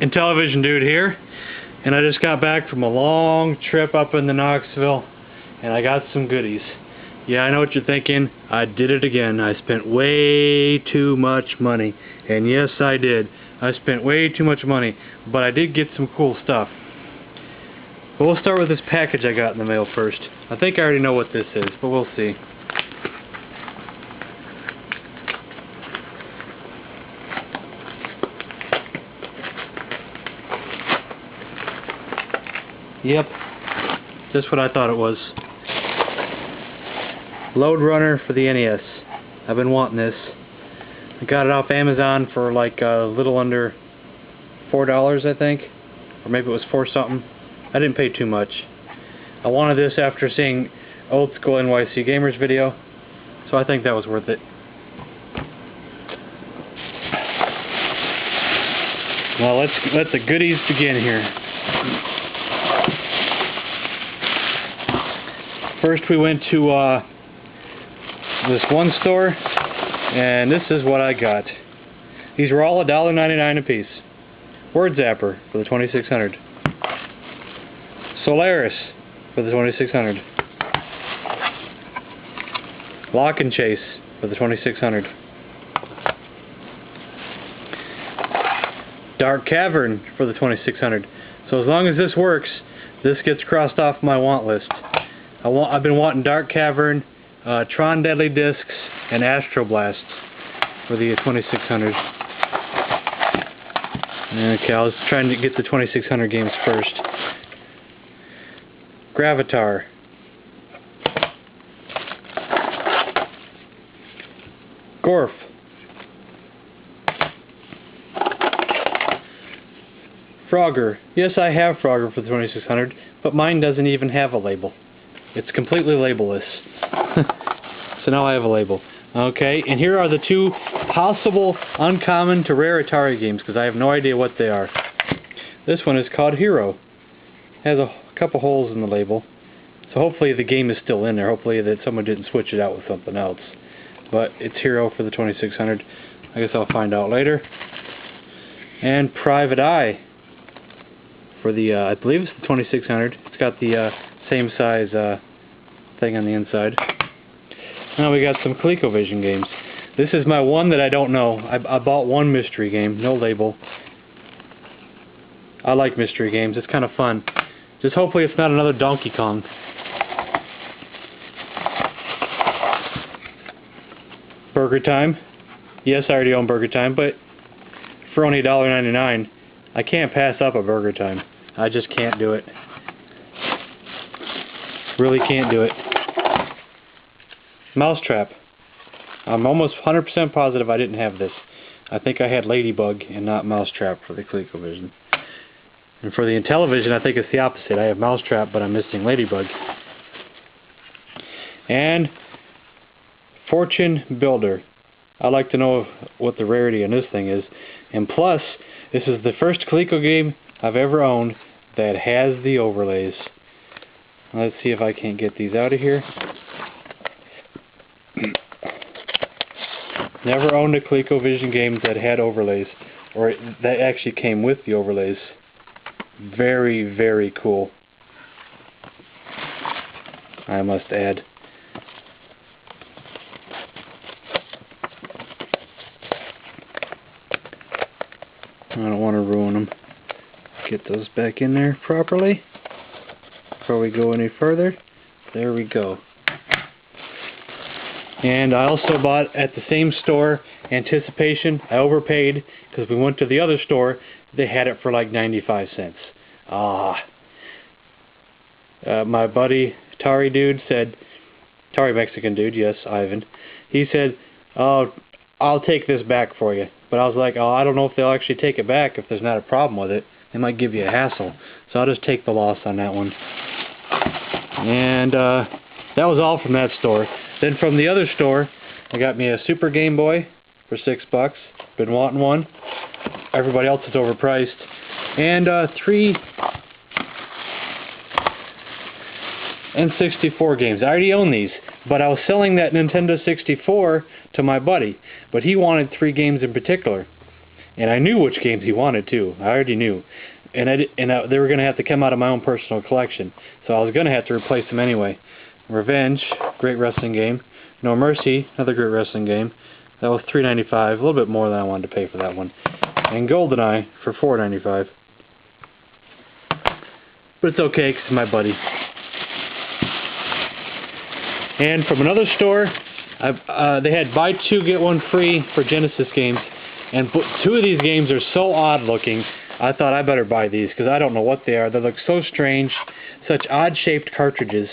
Intellivisiondude here, and I just got back from a long trip up in the Knoxville, and I got some goodies. Yeah, I know what you're thinking. I did it again. I spent way too much money, and yes, I did. I spent way too much money, but I did get some cool stuff. But we'll start with this package I got in the mail first. I think I already know what this is, but we'll see. Yep, just what I thought it was. Load Runner for the NES. I've been wanting this. I got it off Amazon for like a little under $4, I think. Or maybe it was $4 something. I didn't pay too much. I wanted this after seeing Old School NYC Gamers video, so I think that was worth it. Well, let the goodies begin here. First we went to this one store, and this is what I got. These were all $1.99 a piece. Word Zapper for the 2600. Solaris for the 2600. Lock and Chase for the 2600. Dark Cavern for the 2600. So as long as this works, this gets crossed off my want list. I've been wanting Dark Cavern, Tron Deadly Discs, and Astro Blast for the 2600. Okay, I was trying to get the 2600 games first. Gravatar. Gorf. Frogger. Yes, I have Frogger for the 2600, but mine doesn't even have a label. It's completely labelless. So now I have a label. Okay, and here are the two possible uncommon to rare Atari games, because I have no idea what they are. This one is called Hero. Has a couple holes in the label. So hopefully the game is still in there. Hopefully that someone didn't switch it out with something else. But it's Hero for the 2600. I guess I'll find out later. And Private Eye for the, I believe it's the 2600. It's got the same size thing on the inside. Now we got some Colecovision games. This is my one that I don't know. I bought one mystery game, no label. I like mystery games. It's kind of fun. Just hopefully it's not another Donkey Kong. Burger Time. Yes, I already own Burger Time, but for only $1.99, I can't pass up a Burger Time. I just can't do it. Really can't do it. Mousetrap. I'm almost 100% positive I didn't have this. I think I had Ladybug and not Mousetrap for the ColecoVision. And for the Intellivision, I think it's the opposite. I have Mousetrap, but I'm missing Ladybug. And Fortune Builder. I'd like to know what the rarity on this thing is. And plus, this is the first Coleco game I've ever owned that has the overlays. Let's see if I can't get these out of here. Never owned a ColecoVision game that had overlays, or that actually came with the overlays. Very, very cool, I must add. I don't want to ruin them. Get those back in there properly before we go any further. There we go. And I also bought at the same store, Anticipation. I overpaid because we went to the other store. They had it for like 95 cents. My buddy Atari dude said, Atari Mexican dude, yes, Ivan. He said, "Oh, I'll take this back for you." But I was like, "Oh, I don't know if they'll actually take it back if there's not a problem with it. They might give you a hassle." So I'll just take the loss on that one. And that was all from that store. Then from the other store, I got me a Super Game Boy for $6. Been wanting one. Everybody else is overpriced. And 3 N64 games. I already own these, but I was selling that Nintendo 64 to my buddy. But he wanted 3 games in particular. And I knew which games he wanted too. I already knew. And they were going to have to come out of my own personal collection. So I was going to have to replace them anyway. Revenge, great wrestling game. No Mercy, another great wrestling game. That was $3.95, a little bit more than I wanted to pay for that one. And GoldenEye for $4.95. But it's okay, 'cause it's my buddy. And from another store, they had buy two get one free for Genesis games. And two of these games are so odd looking, I thought I better buy these, because I don't know what they are. They look so strange, such odd shaped cartridges.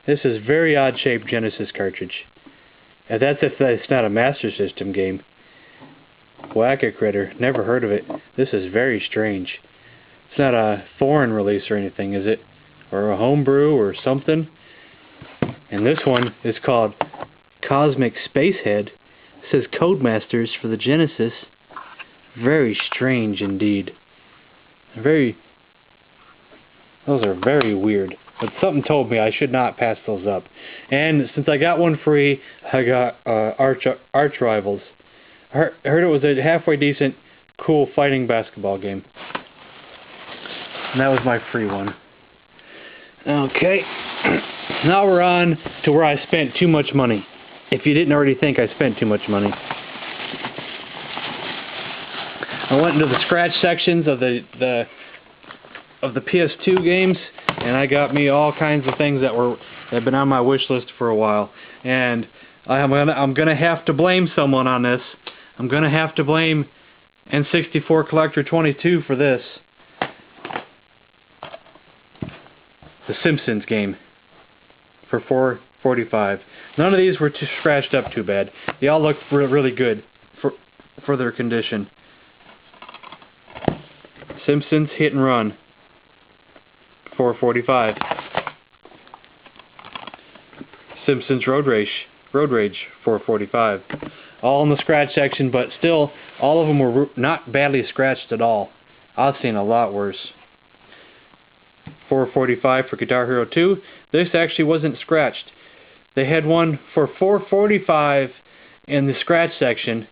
This is very odd shaped Genesis cartridge. And that's if it's not a Master System game. Whack-A-Critter, never heard of it. This is very strange. It's not a foreign release or anything, is it? Or a homebrew or something? And this one is called Cosmic Spacehead. It says Codemasters for the Genesis. Very strange indeed. Those are very weird. But something told me I should not pass those up. And since I got one free, I got Arch Rivals. I heard it was a halfway decent, cool fighting basketball game. And that was my free one. Okay. Now we're on to where I spent too much money. If you didn't already think I spent too much money. I went into the scratch sections of the PS2 games, and I got me all kinds of things that have been on my wish list for a while. And I'm gonna have to blame someone on this. I'm gonna have to blame N64 Collector 22 for this. The Simpsons game for $4.45. None of these were too scratched up too bad. They all looked really good for their condition. Simpsons Hit and Run, $4.45. Simpsons Road Rage, $4.45. All in the scratch section, but still, all of them were not badly scratched at all. I've seen a lot worse. $4.45 for Guitar Hero 2. This actually wasn't scratched. They had one for $4.45 in the scratch section,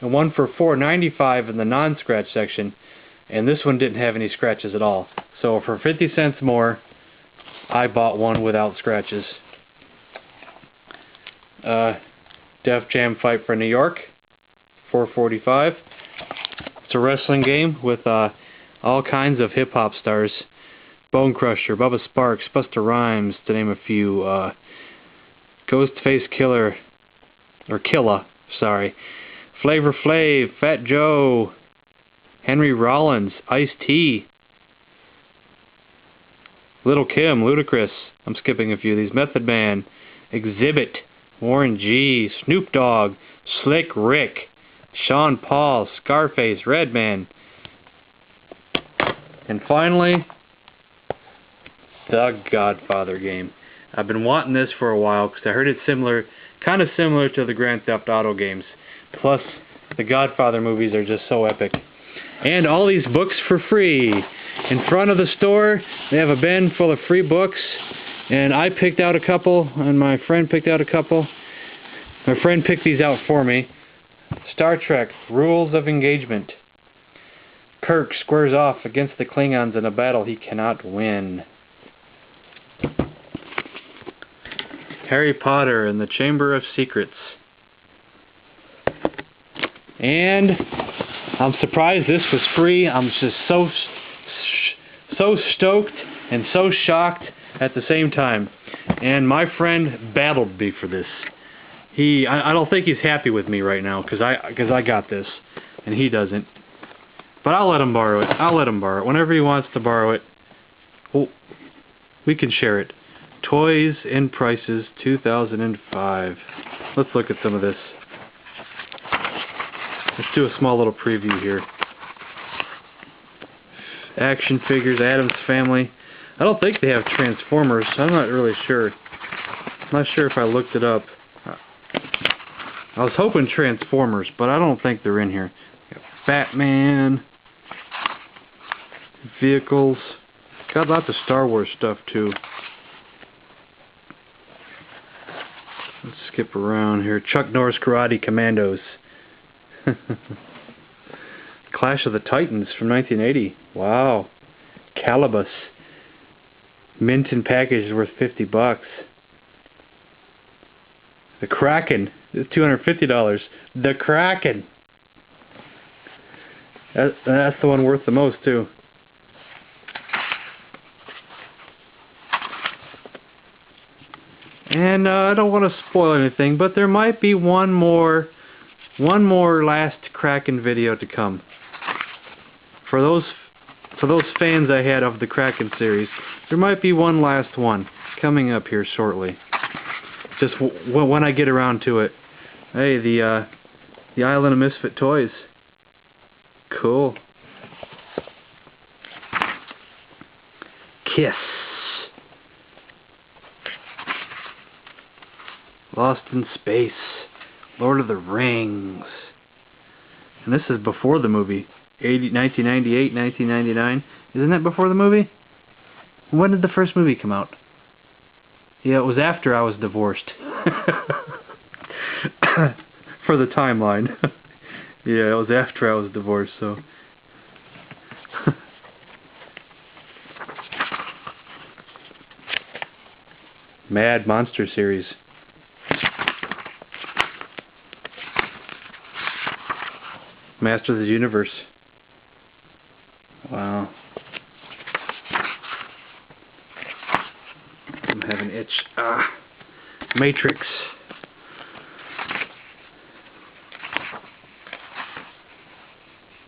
and one for $4.95 in the non-scratch section. And this one didn't have any scratches at all. So for 50 cents more, I bought one without scratches. Def Jam Fight for New York, $4.45. It's a wrestling game with all kinds of hip-hop stars. Bone Crusher, Bubba Sparks, Busta Rhymes, to name a few. Ghostface Killer, Flavor Flav, Fat Joe, Henry Rollins, Ice-T, Little Kim, Ludacris, I'm skipping a few of these, Method Man, Exhibit, Warren G, Snoop Dogg, Slick Rick, Sean Paul, Scarface, Redman, and finally, the Godfather game. I've been wanting this for a while because I heard it's kind of similar to the Grand Theft Auto games. Plus, the Godfather movies are just so epic. And all these books for free. In front of the store, they have a bin full of free books. And I picked out a couple, and my friend picked out a couple. My friend picked these out for me. Star Trek, Rules of Engagement. Kirk squares off against the Klingons in a battle he cannot win. Harry Potter and the Chamber of Secrets. And I'm surprised this was free. I'm just so stoked and so shocked at the same time. And my friend battled me for this. I don't think he's happy with me right now because I got this and he doesn't. But I'll let him borrow it. Whenever he wants to borrow it, we can share it. Toys and Prices 2005. Let's look at some of this. Let's do a small little preview here. Action figures, Addams Family. I don't think they have Transformers. I'm not really sure. I'm not sure if I looked it up. I was hoping Transformers, but I don't think they're in here. Batman. Vehicles. Got lots of Star Wars stuff too. Let's skip around here. Chuck Norris Karate Commandos. Clash of the Titans from 1980. Wow. Calibus. Mint in package is worth $50. The Kraken is $250. The Kraken. That's the one worth the most too. And I don't want to spoil anything, but there might be one more last Kraken video to come. For those fans I had of the Kraken series, there might be one last one coming up here shortly. Just when I get around to it. Hey, the Island of Misfit Toys. Cool. Kiss. Lost in Space. Lord of the Rings. And this is before the movie. 1998, 1999. Isn't that before the movie? When did the first movie come out? Yeah, it was after I was divorced. For the timeline. Yeah, it was after I was divorced, so... Mad Monster series. Master of the Universe. Wow. I'm having an itch. Matrix.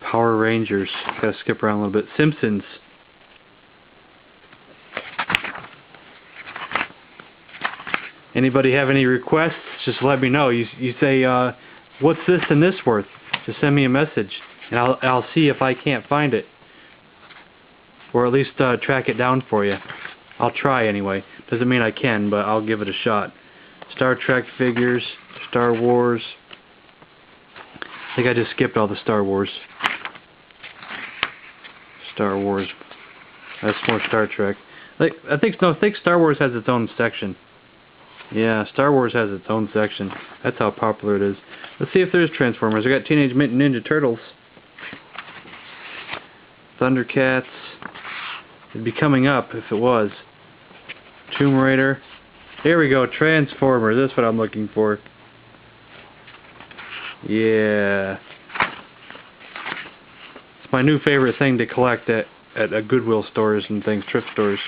Power Rangers. Gotta skip around a little bit. Simpsons. Anybody have any requests? Just let me know. You say, what's this and this worth? Just send me a message, and I'll see if I can't find it, or at least track it down for you. I'll try anyway. Doesn't mean I can, but I'll give it a shot. Star Trek figures, Star Wars. I think I just skipped all the Star Wars. Star Wars. That's more Star Trek. I think Star Wars has its own section. Yeah, Star Wars has its own section. That's how popular it is. Let's see if there's Transformers. I got Teenage Mutant Ninja Turtles. Thundercats. It'd be coming up if it was. Tomb Raider. Here we go, Transformers. That's what I'm looking for. Yeah. It's my new favorite thing to collect at Goodwill stores and things, thrift stores.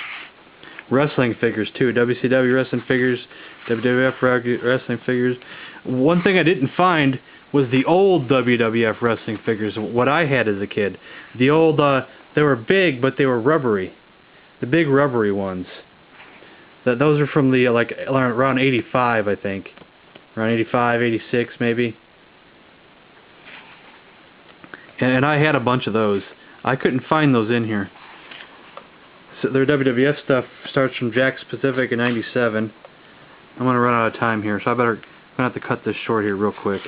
Wrestling figures too. WCW wrestling figures, WWF wrestling figures. One thing I didn't find was the old WWF wrestling figures, what I had as a kid. The old, they were big, but they were rubbery. The big rubbery ones. Those are from the, like, around 85, I think. Around 85, 86, maybe. And I had a bunch of those. I couldn't find those in here. So their WWF stuff starts from Jack's Pacific in 97. I'm going to run out of time here, so I'm going to have to cut this short here real quick.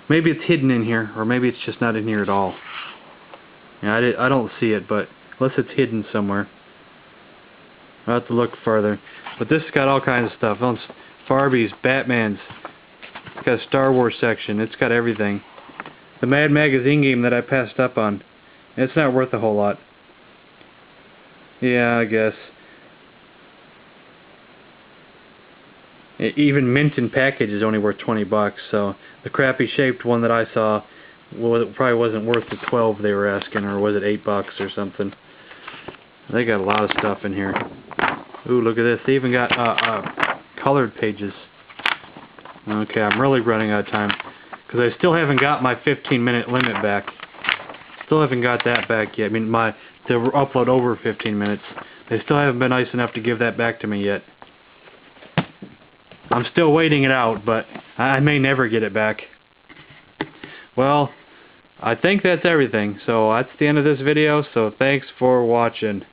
Maybe it's hidden in here, or maybe it's just not in here at all. Yeah, I don't see it, but unless it's hidden somewhere. I'll have to look farther. But this has got all kinds of stuff. Barbies, Batmans. It's got a Star Wars section. It's got everything. The Mad Magazine game that I passed up on. It's not worth a whole lot. Yeah, I guess. Even mint in package is only worth $20, so the crappy shaped one that I saw, well, it probably wasn't worth the $12 they were asking, or was it $8 or something? They got a lot of stuff in here. Ooh, look at this. They even got colored pages. Okay, I'm really running out of time, because I still haven't got my 15-minute limit back. Still haven't got that back yet. I mean, to upload over 15 minutes. They still haven't been nice enough to give that back to me yet. I'm still waiting it out, but I may never get it back. Well, I think that's everything. So that's the end of this video, so thanks for watching.